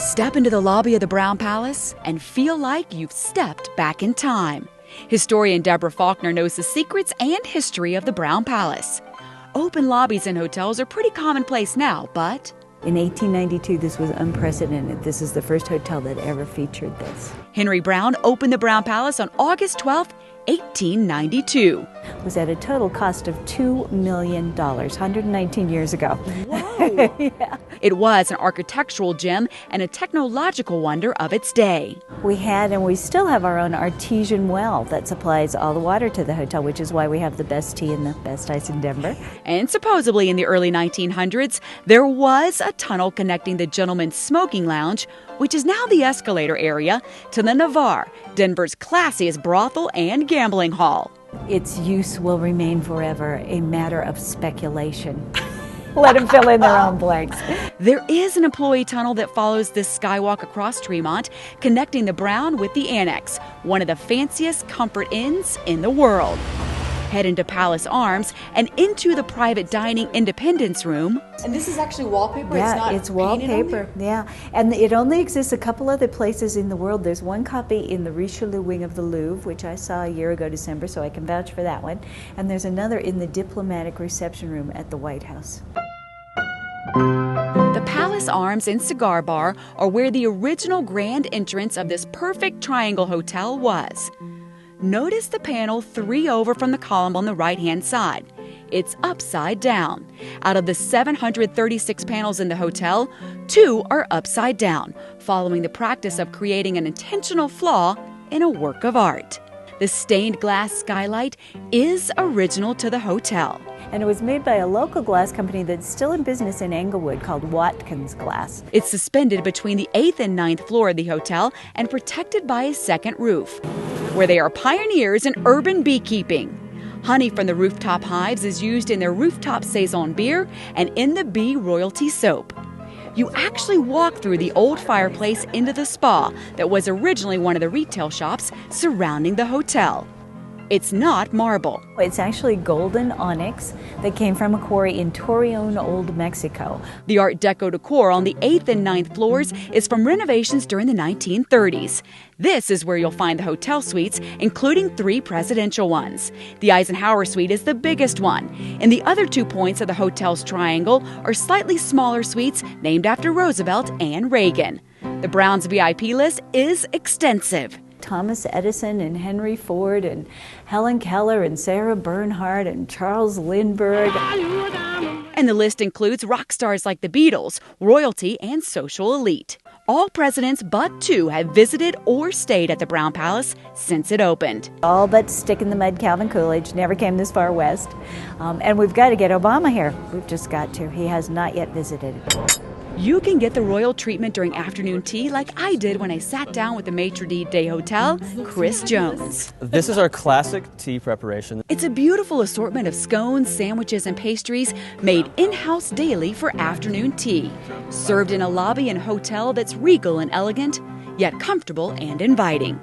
Step into the lobby of the Broome Palace and feel like you've stepped back in time. Historian Deborah Faulkner knows the secrets and history of the Broome Palace. Open lobbies in hotels are pretty commonplace now, but in 1892, this was unprecedented. This is the first hotel that ever featured this. Henry Brown opened the Broome Palace on August 12, 1892. It was at a total cost of $2 million, 119 years ago. Whoa! Yeah. It was an architectural gem and a technological wonder of its day. We had and we still have our own artesian well that supplies all the water to the hotel, which is why we have the best tea and the best ice in Denver. And supposedly in the early 1900s, there was a tunnel connecting the Gentleman's Smoking Lounge, which is now the escalator area, to the Navarre, Denver's classiest brothel and gambling hall. Its use will remain forever a matter of speculation. Let them fill in their own blanks. There is an employee tunnel that follows this skywalk across Tremont, connecting the Brown with the Annex, one of the fanciest comfort inns in the world. Head into Palace Arms and into the private dining Independence Room. And this is actually wallpaper? Yeah, it's wallpaper. Yeah, and it only exists a couple other places in the world. There's one copy in the Richelieu wing of the Louvre, which I saw a year ago December, so I can vouch for that one. And there's another in the diplomatic reception room at the White House. The Palace Arms and Cigar Bar are where the original grand entrance of this perfect triangle hotel was. Notice the panel 3 over from the column on the right-hand side. It's upside down. Out of the 736 panels in the hotel, 2 are upside down, following the practice of creating an intentional flaw in a work of art. The stained glass skylight is original to the hotel. And it was made by a local glass company that's still in business in Englewood called Watkins Glass. It's suspended between the 8th and 9th floor of the hotel and protected by a second roof, where they are pioneers in urban beekeeping. Honey from the rooftop hives is used in their rooftop Saison beer and in the bee royalty soap. You actually walk through the old fireplace into the spa that was originally one of the retail shops surrounding the hotel. It's not marble. It's actually golden onyx that came from a quarry in Torreon, Old Mexico. The Art Deco decor on the 8th and 9th floors is from renovations during the 1930s. This is where you'll find the hotel suites, including 3 presidential ones. The Eisenhower suite is the biggest one, and the other 2 points of the hotel's triangle are slightly smaller suites named after Roosevelt and Reagan. The Brown's VIP list is extensive. Thomas Edison and Henry Ford and Helen Keller and Sarah Bernhardt and Charles Lindbergh. And the list includes rock stars like the Beatles, royalty, and social elite. All presidents but 2 have visited or stayed at the Broome Palace since it opened. All but stick in the mud Calvin Coolidge, never came this far west. And we've got to get Obama here. We've just got to. He has not yet visited. You can get the royal treatment during afternoon tea like I did when I sat down with the maitre d' des hotel, Chris Jones. This is our classic tea preparation. It's a beautiful assortment of scones, sandwiches, and pastries made in-house daily for afternoon tea, served in a lobby and hotel that's regal and elegant, yet comfortable and inviting.